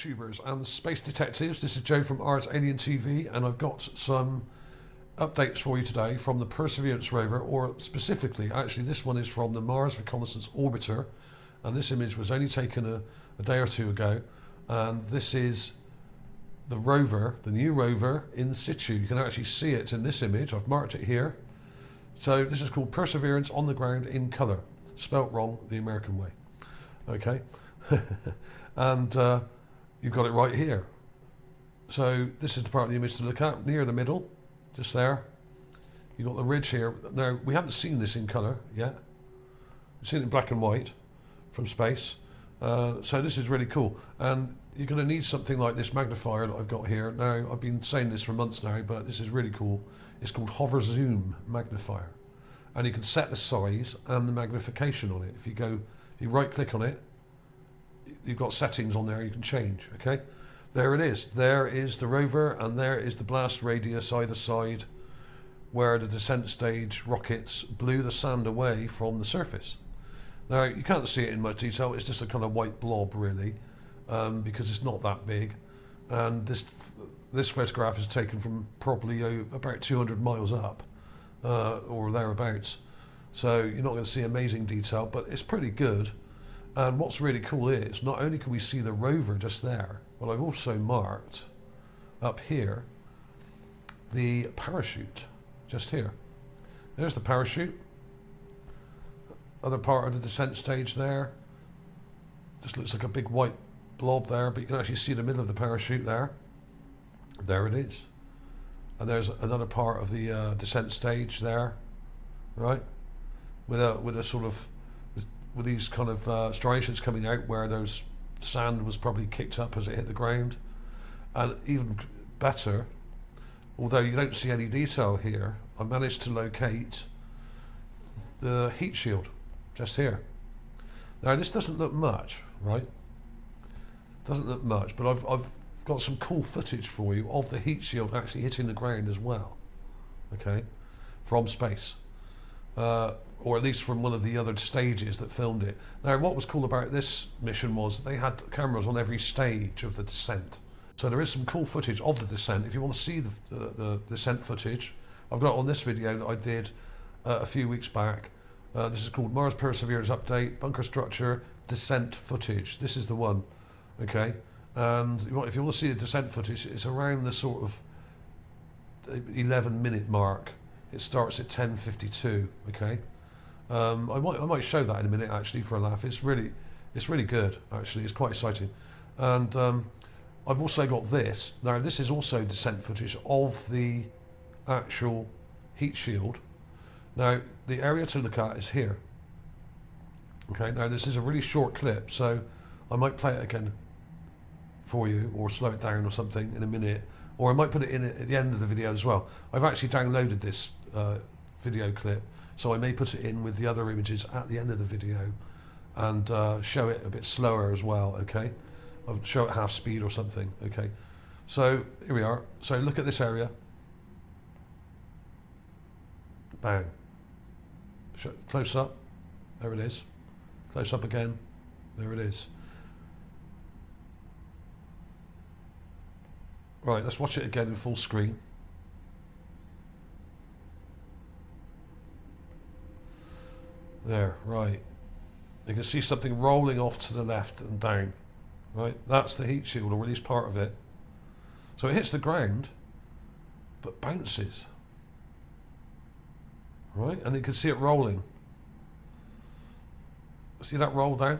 YouTubers and space detectives. This is Joe from Ars Alien TV, and I've got some updates for you today from the Perseverance rover, or specifically, actually this one is from the Mars Reconnaissance Orbiter, and this image was only taken a day or two ago, and this is the rover, the new rover in situ. You can actually see it in this image. I've marked it here. So this is called Perseverance on the ground in colour, spelt wrong the American way. Okay. And you've got it right here. So this is the part of the image to look at, near the middle, just there. You've got the ridge here. Now, we haven't seen this in colour yet. We've seen it in black and white from space. So this is really cool. And you're going to need something like this magnifier that I've got here. Now, I've been saying this for months now, but this is really cool. It's called Hover Zoom Magnifier. And you can set the size and the magnification on it. If you right click on it, you've got settings on there you can change, okay? There it is. There is the rover, and there is the blast radius either side where the descent stage rockets blew the sand away from the surface. Now, you can't see it in much detail. It's just a kind of white blob, really, because it's not that big. And this photograph is taken from probably about 200 miles up, or thereabouts. So you're not going to see amazing detail, but it's pretty good. And what's really cool is, not only can we see the rover just there, but I've also marked up here the parachute, just here. There's the parachute. Other part of the descent stage there. Just looks like a big white blob there, but you can actually see the middle of the parachute there. There it is. And there's another part of the descent stage there, right? With a sort of, with these kind of striations coming out where those sand was probably kicked up as it hit the ground. And even better, although you don't see any detail here, I managed to locate the heat shield just here. Now, this doesn't look much, right? Doesn't look much, but I've got some cool footage for you of the heat shield actually hitting the ground as well, okay, from space. Or at least from one of the other stages that filmed it. Now, what was cool about this mission was they had cameras on every stage of the descent. So there is some cool footage of the descent. If you want to see the descent footage, I've got it on this video that I did a few weeks back. This is called Mars Perseverance Update, Bunker Structure, Descent Footage. This is the one, okay? And if you want to see the descent footage, it's around the sort of 11-minute mark. It starts at 10:52, okay? I might show that in a minute actually for a laugh. It's really good actually. It's quite exciting, and I've also got this. Now this is also descent footage of the actual heat shield. Now the area to look at is here. Okay. Now this is a really short clip, so I might play it again for you, or slow it down or something in a minute, or I might put it in at the end of the video as well. I've actually downloaded this video clip. So I may put it in with the other images at the end of the video and show it a bit slower as well, okay? I'll show it half speed or something, okay? So here we are. So look at this area. Bang. Close up. There it is. Close up again. There it is. Right, let's watch it again in full screen. There, right. You can see something rolling off to the left and down, right? That's the heat shield, or at least part of it. So it hits the ground, but bounces, right? And you can see it rolling. See that roll down?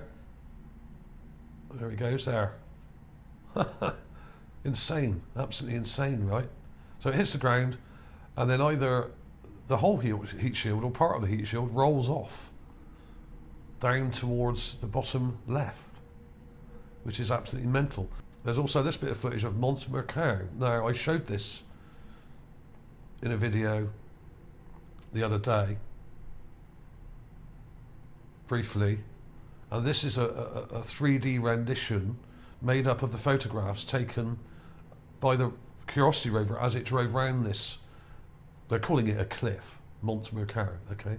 There he goes there. Insane, absolutely insane, right? So it hits the ground, and then either the whole heat shield or part of the heat shield rolls off down towards the bottom left, which is absolutely mental. There's also this bit of footage of Mont Mercure. Now, I showed this in a video the other day, briefly, and this is a 3D rendition made up of the photographs taken by the Curiosity rover as it drove around this. They're calling it a cliff, Mont Mercure, okay?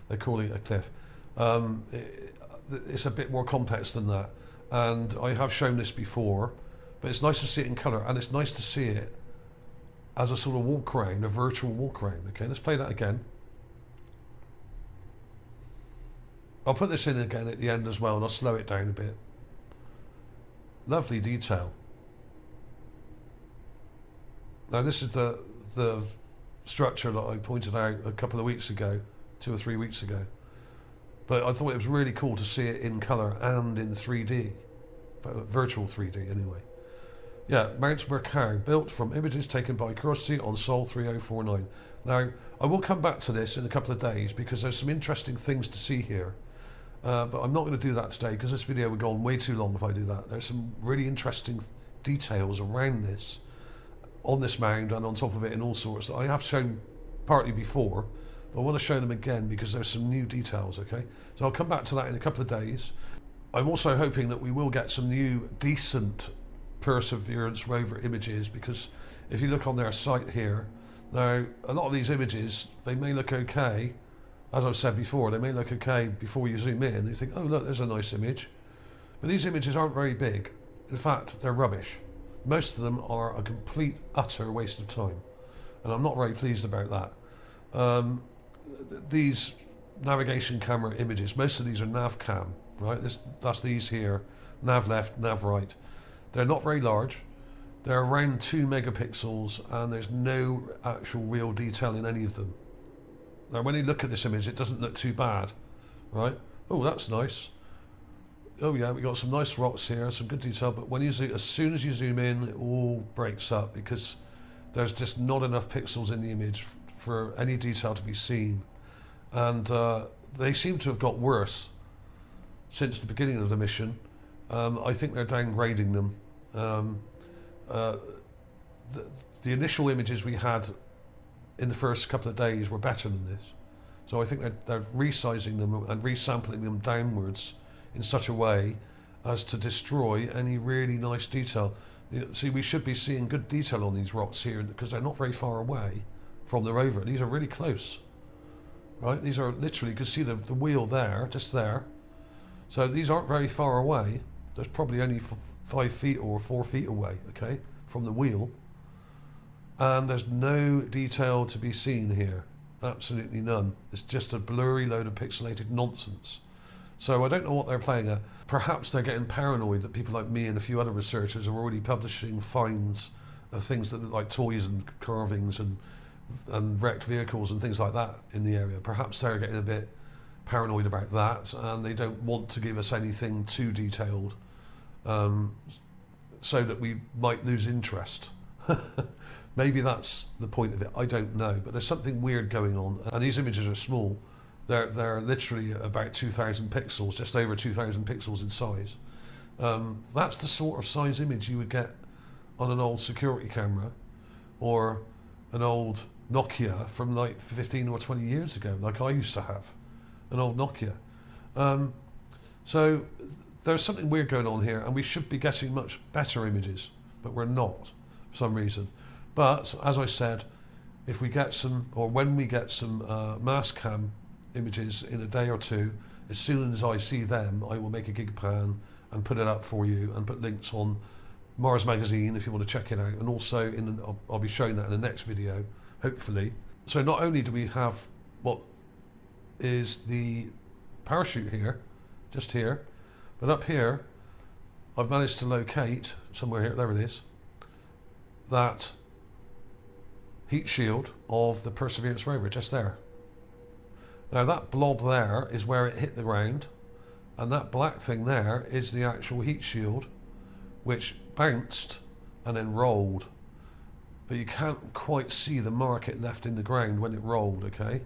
They're calling it a cliff. It's a bit more complex than that. And I have shown this before, but it's nice to see it in colour, and it's nice to see it as a sort of walk around, a virtual walk around. Okay, let's play that again. I'll put this in again at the end as well, and I'll slow it down a bit. Lovely detail. Now this is the structure that I pointed out a couple of weeks ago, 2 or 3 weeks ago. But I thought it was really cool to see it in colour and in 3D, virtual 3D anyway. Yeah, Mount Mercard, built from images taken by Curiosity on Sol 3049. Now, I will come back to this in a couple of days because there's some interesting things to see here. But I'm not going to do that today because this video would go on way too long if I do that. There's some really interesting details around this, on this mound and on top of it in all sorts that I have shown partly before. But I want to show them again because there's some new details, okay? So I'll come back to that in a couple of days. I'm also hoping that we will get some new decent Perseverance rover images, because if you look on their site here, now a lot of these images, they may look okay, as I've said before, they may look okay before you zoom in. You think, oh look, there's a nice image. But these images aren't very big. In fact, they're rubbish. Most of them are a complete, utter waste of time. And I'm not very pleased about that. These navigation camera images, most of these are nav cam, right? That's these here, nav left, nav right. They're not very large. They're around 2 megapixels and there's no actual real detail in any of them. Now when you look at this image, it doesn't look too bad, right? Oh, that's nice. Oh yeah, we got some nice rocks here, some good detail, but when you zoom, as soon as you zoom in, it all breaks up because there's just not enough pixels in the image for any detail to be seen. And they seem to have got worse since the beginning of the mission. I think they're downgrading them. The initial images we had in the first couple of days were better than this. So I think they're resizing them and resampling them downwards in such a way as to destroy any really nice detail. See, we should be seeing good detail on these rocks here because they're not very far away from the rover. These are really close, right? These are literally, you can see the wheel there, just there. So these aren't very far away. There's probably only 5 feet or 4 feet away, okay, from the wheel. And there's no detail to be seen here. Absolutely none. It's just a blurry load of pixelated nonsense. So I don't know what they're playing at. Perhaps they're getting paranoid that people like me and a few other researchers are already publishing finds of things that look like toys and carvings and wrecked vehicles and things like that in the area. Perhaps they're getting a bit paranoid about that and they don't want to give us anything too detailed, so that we might lose interest. Maybe that's the point of it, I don't know, but there's something weird going on, and these images are small. They're literally about 2,000 pixels, just over 2,000 pixels in size. That's the sort of size image you would get on an old security camera or an old Nokia from like 15 or 20 years ago, like I used to have, an old Nokia. So there's something weird going on here, and we should be getting much better images, but we're not for some reason. But as I said, if we get some, or when we get some mass cam images in a day or two, as soon as I see them, I will make a gig pan and put it up for you and put links on Mars Magazine if you want to check it out, and also I'll be showing that in the next video, hopefully. So not only do we have what is the parachute here, just here, but up here I've managed to locate somewhere here, there it is, that heat shield of the Perseverance rover, just there. Now that blob there is where it hit the ground, and that black thing there is the actual heat shield which bounced and then rolled, but you can't quite see the mark it left in the ground when it rolled, okay?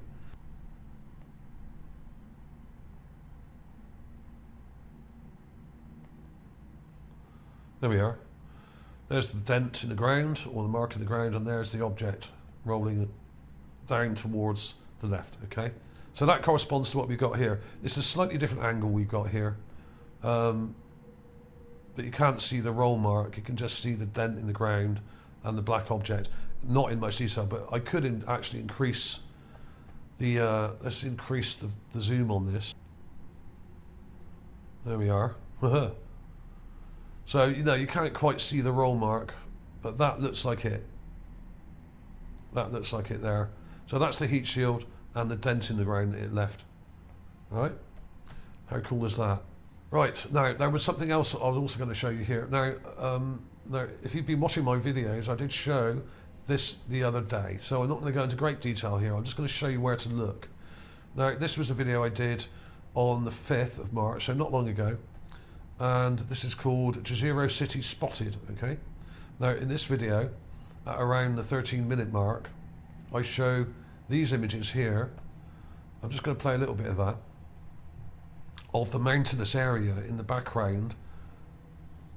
There we are. There's the dent in the ground, or the mark in the ground, and there's the object rolling down towards the left, okay? So that corresponds to what we've got here. It's a slightly different angle we've got here. But you can't see the roll mark, you can just see the dent in the ground and the black object. Not in much detail, but I could actually increase the, let's increase the zoom on this. There we are. So, you know, you can't quite see the roll mark, but that looks like it. That looks like it there. So that's the heat shield and the dent in the ground that it left. Right? How cool is that? Right, now there was something else I was also going to show you here. Now, if you've been watching my videos, I did show this the other day, so I'm not going to go into great detail here. I'm just going to show you where to look. Now, this was a video I did on the 5th of March, so not long ago, and this is called Jezero City Spotted, okay? Now, in this video, at around the 13-minute mark, I show these images here. I'm just going to play a little bit of that, of the mountainous area in the background,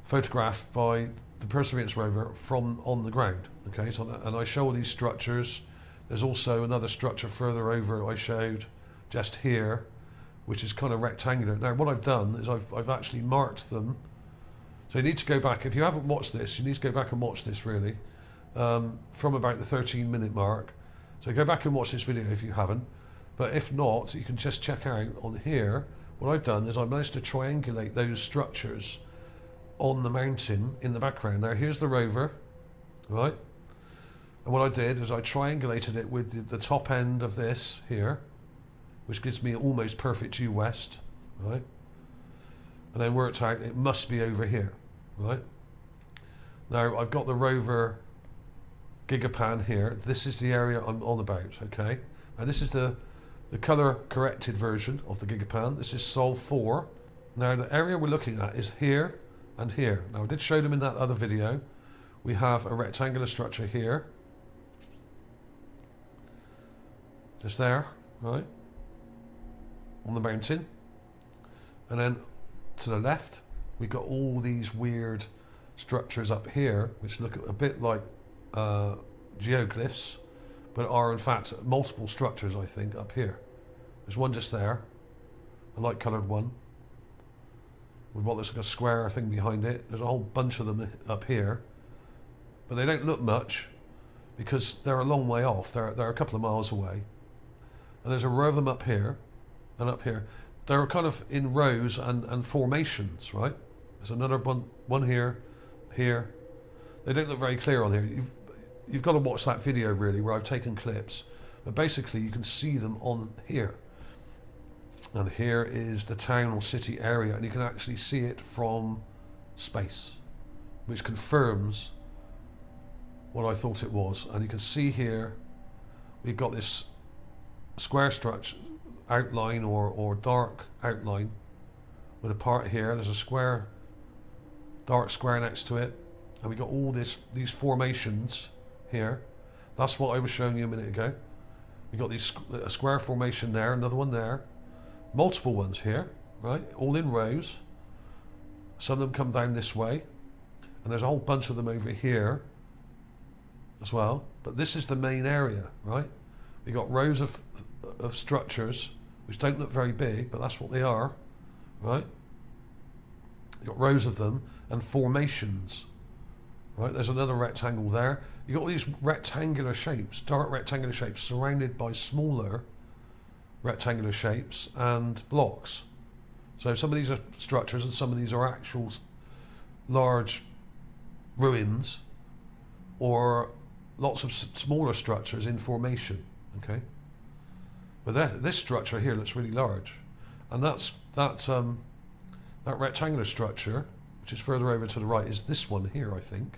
photographed by the Perseverance rover from on the ground. Okay, so and I show all these structures. There's also another structure further over I showed just here, which is kind of rectangular. Now what I've done is I've actually marked them. So you need to go back, if you haven't watched this, you need to go back and watch this really, from about the 13-minute mark. So go back and watch this video if you haven't. But if not, you can just check out on here. What I've done is I've managed to triangulate those structures on the mountain in the background. Now here's the rover, right? And what I did is I triangulated it with the top end of this here, which gives me almost perfect due west, right? And then worked out it must be over here, right? Now I've got the rover Gigapan here. This is the area I'm on about, okay? And this is the color corrected version of the Gigapan. This is Sol 4. Now the area we're looking at is here and here. Now I did show them in that other video. We have a rectangular structure here. Just there, right? On the mountain. And then to the left, we've got all these weird structures up here, which look a bit like geoglyphs, but are in fact multiple structures, I think, up here. There's one just there, a light coloured one, with what looks like a square thing behind it. There's a whole bunch of them up here, but they don't look much because they're a long way off. They're a couple of miles away. And there's a row of them up here and up here. They're kind of in rows and formations, right? There's another one here, here. They don't look very clear on here. You've got to watch that video really where I've taken clips, but basically you can see them on here. And here is the town or city area, and you can actually see it from space, which confirms what I thought it was. And you can see here we've got this square structure outline or dark outline with a part here. There's a square, dark square next to it, and we got all these formations here. That's what I was showing you a minute ago. We got a square formation there, another one there, multiple ones here, right? All in rows. Some of them come down this way, and there's a whole bunch of them over here as well. But this is the main area, right? We got rows of structures which don't look very big, but that's what they are, right? You got rows of them and formations. Right, there's another rectangle there. You've got all these rectangular shapes, dark rectangular shapes, surrounded by smaller rectangular shapes and blocks. So some of these are structures and some of these are actual large ruins or lots of smaller structures in formation, okay? But this structure here looks really large. And that rectangular structure, which is further over to the right, is this one here, I think.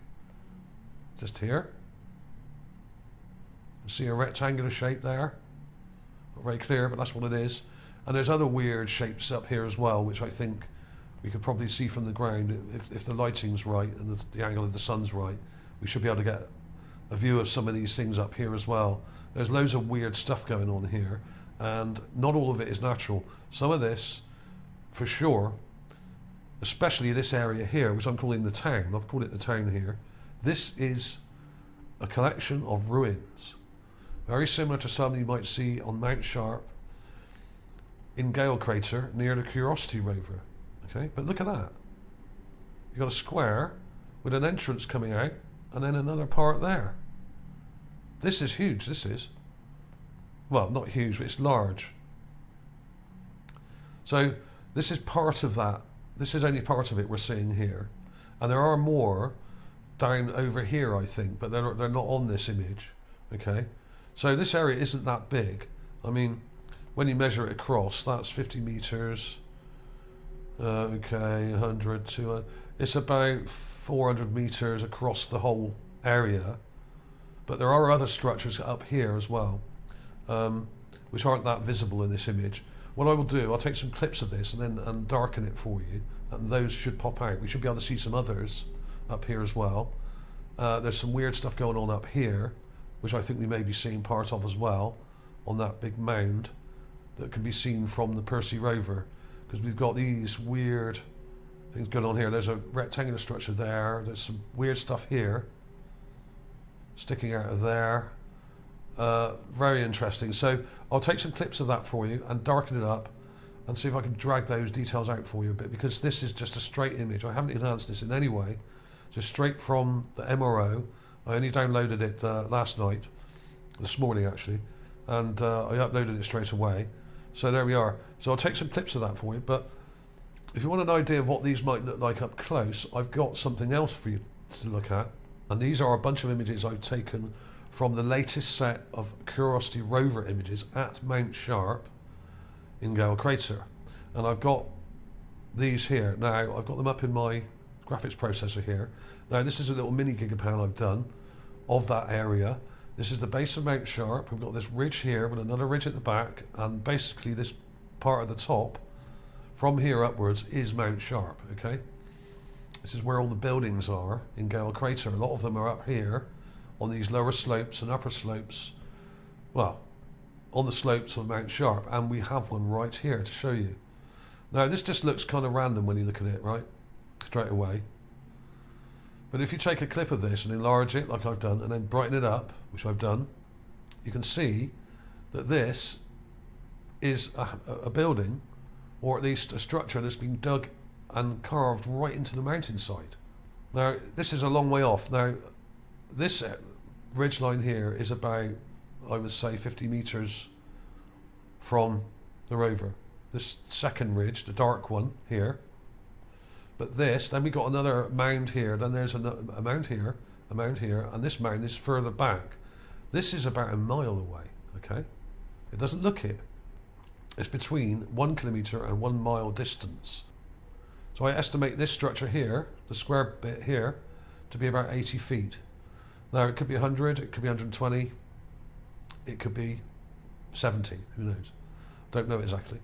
Just here. You see a rectangular shape there. Not very clear, but that's what it is. And there's other weird shapes up here as well, which I think we could probably see from the ground. If the lighting's right and the angle of the sun's right, we should be able to get a view of some of these things up here as well. There's loads of weird stuff going on here, and not all of it is natural. Some of this, for sure, especially this area here, which I'm calling the town. I've called it the town here. This is a collection of ruins, very similar to some you might see on Mount Sharp in Gale Crater near the Curiosity rover. Okay, but look at that. You've got a square with an entrance coming out and then another part there. This is huge, this is. Well, not huge, but it's large. So this is part of that. This is only part of it we're seeing here. And there are more down over here, I think, but they're not on this image, okay? So this area isn't that big. I mean, when you measure it across, that's 50 meters, okay, 100, 200, it's about 400 meters across the whole area, but there are other structures up here as well, which aren't that visible in this image. What I will do, I'll take some clips of this and darken it for you, and those should pop out. We should be able to see some others up here as well. There's some weird stuff going on up here, which I think we may be seeing part of as well, on that big mound that can be seen from the Percy rover, because we've got these weird things going on here. There's a rectangular structure there, there's some weird stuff here, sticking out of there. Very interesting. So I'll take some clips of that for you and darken it up and see if I can drag those details out for you a bit, because this is just a straight image. I haven't enhanced this in any way, just straight from the MRO. I only downloaded it last night, this morning actually, and I uploaded it straight away. So there we are. So I'll take some clips of that for you, but if you want an idea of what these might look like up close, I've got something else for you to look at. And these are a bunch of images I've taken from the latest set of Curiosity rover images at Mount Sharp in Gale Crater. And I've got these here. Now, I've got them up in my graphics processor here. Now, this is a little mini gigapan I've done of that area. This is the base of Mount Sharp. We've got this ridge here with another ridge at the back, and basically this part at the top, from here upwards, is Mount Sharp, okay? This is where all the buildings are in Gale Crater. A lot of them are up here on these lower slopes and upper slopes, well, on the slopes of Mount Sharp, and we have one right here to show you. Now, this just looks kind of random when you look at it, right? Straight away. But if you take a clip of this and enlarge it, like I've done, and then brighten it up, which I've done, you can see that this is a building, or at least a structure that's been dug and carved right into the mountainside. Now, this is a long way off. Now, this ridge line here is about, I would say, 50 meters from the rover. This second ridge, the dark one here. But this, then we got another mound here, then there's a mound here, a mound here, and this mound is further back. This is about a mile away, okay? It doesn't look it. It's between 1 kilometre and 1 mile distance. So I estimate this structure here, the square bit here, to be about 80 feet. Now, it could be 100, it could be 120, it could be 70, who knows? Don't know exactly.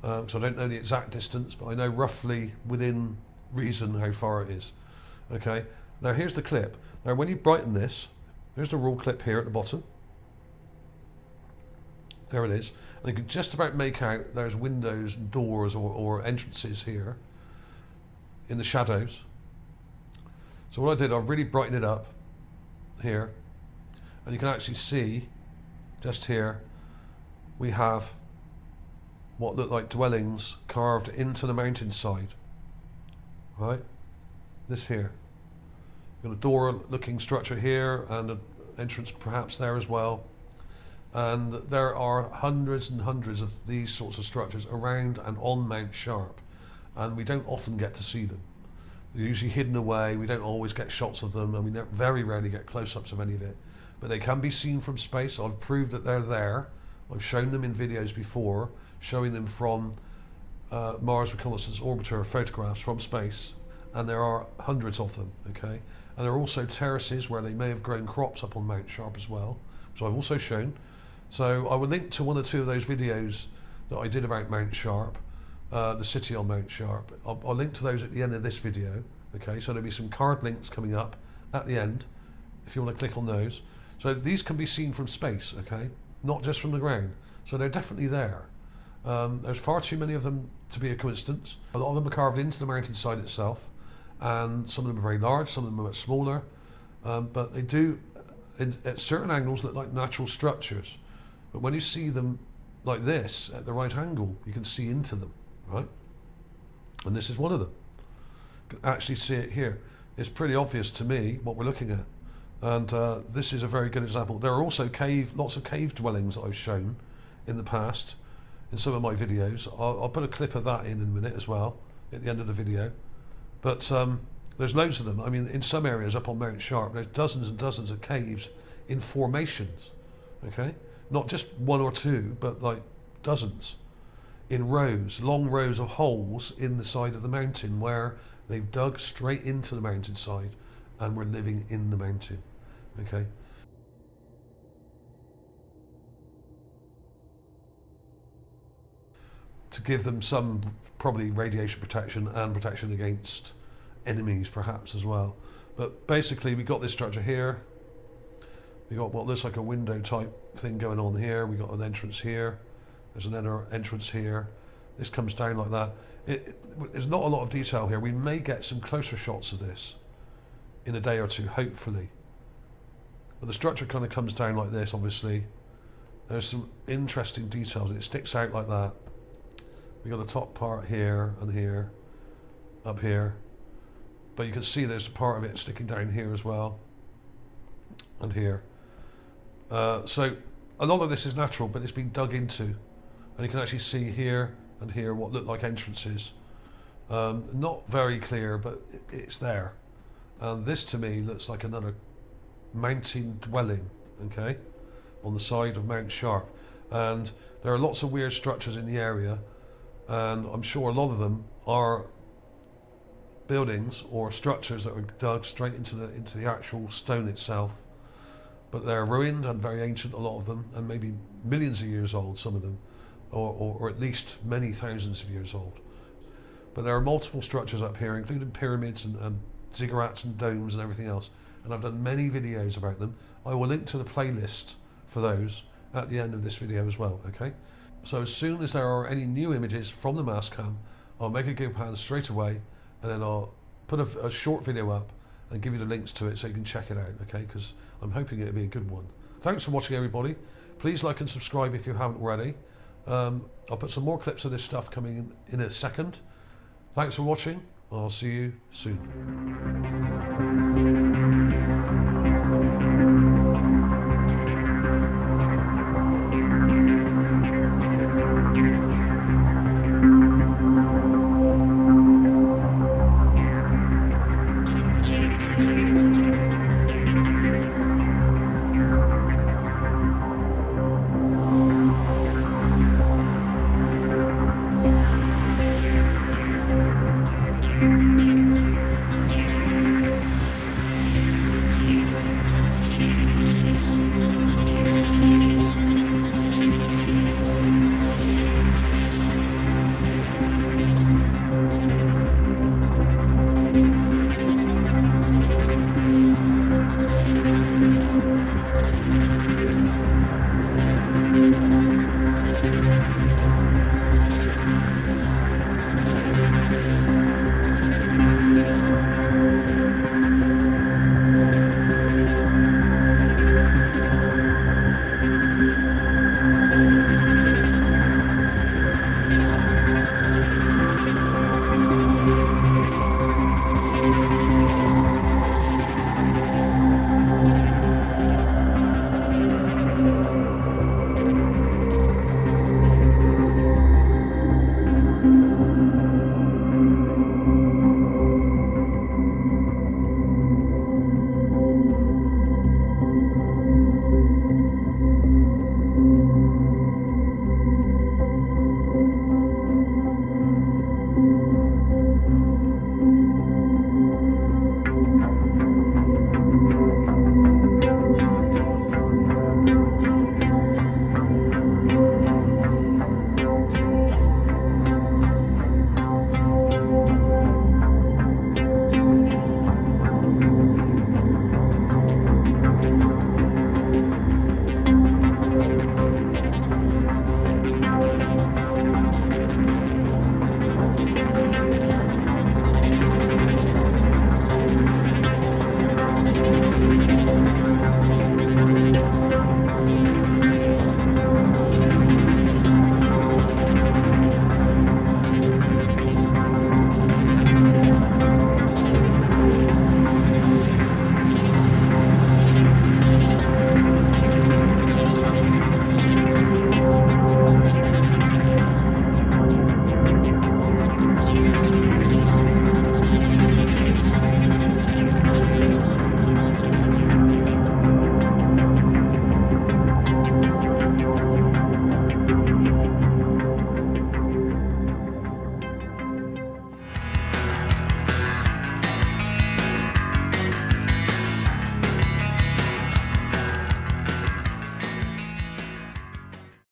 So I don't know the exact distance, but I know roughly within reason how far it is. Okay, now here's the clip. Now when you brighten this, there's the raw clip here at the bottom. There it is. And you can just about make out there's windows and doors or entrances here in the shadows. So what I did, I really brightened it up here, and you can actually see just here we have what look like dwellings carved into the mountainside, right? This here. You've got a door looking structure here and an entrance perhaps there as well. And there are hundreds and hundreds of these sorts of structures around and on Mount Sharp, and we don't often get to see them. They're usually hidden away, we don't always get shots of them, and we very rarely get close-ups of any of it. But they can be seen from space. I've proved that they're there. I've shown them in videos before, showing them from Mars Reconnaissance Orbiter photographs from space, and there are hundreds of them, okay? And there are also terraces where they may have grown crops up on Mount Sharp as well, which I've also shown. So I will link to 1 or 2 of those videos that I did about Mount Sharp, the city on Mount Sharp. I'll link to those at the end of this video, okay? So there'll be some card links coming up at the end, if you want to click on those. So these can be seen from space, okay? Not just from the ground. So they're definitely there. There's far too many of them to be a coincidence. A lot of them are carved into the mountainside itself, and some of them are very large, some of them are much smaller, but they do, at certain angles, look like natural structures. But when you see them like this, at the right angle, you can see into them, right? And this is one of them. You can actually see it here. It's pretty obvious to me what we're looking at. And this is a very good example. There are also lots of cave dwellings that I've shown in the past in some of my videos. I'll put a clip of that in a minute as well at the end of the video. But There's loads of them. I mean, in some areas up on Mount Sharp, there's dozens and dozens of caves in formations, okay? Not just one or two, but like dozens in rows, long rows of holes in the side of the mountain where they've dug straight into the mountainside and were living in the mountain, okay? To give them some probably radiation protection and protection against enemies perhaps as well. But basically we got this structure here. We got what looks like a window type thing going on here. We got an entrance here. There's another entrance here. This comes down like that. There's not a lot of detail here. We may get some closer shots of this in a day or two, hopefully. But the structure kind of comes down like this, obviously. There's some interesting details. It sticks out like that. We got the top part here and here, up here. But you can see there's a part of it sticking down here as well, and here. So a lot of this is natural, but it's been dug into, and you can actually see here and here what look like entrances. Not very clear, but it's there. And this to me looks like another mountain dwelling, okay, on the side of Mount Sharp. And there are lots of weird structures in the area, and I'm sure a lot of them are buildings or structures that were dug straight into the actual stone itself, but they're ruined and very ancient, a lot of them, and maybe millions of years old, some of them, or at least many thousands of years old. But there are multiple structures up here, including pyramids and ziggurats and domes and everything else, and I've done many videos about them. I will link to the playlist for those at the end of this video as well, okay? So as soon as there are any new images from the Mastcam, I'll make a GoPan straight away, and then I'll put a short video up and give you the links to it so you can check it out, okay? Because I'm hoping it'll be a good one. Thanks for watching, everybody. Please like and subscribe if you haven't already. I'll put some more clips of this stuff coming in a second. Thanks for watching. I'll see you soon.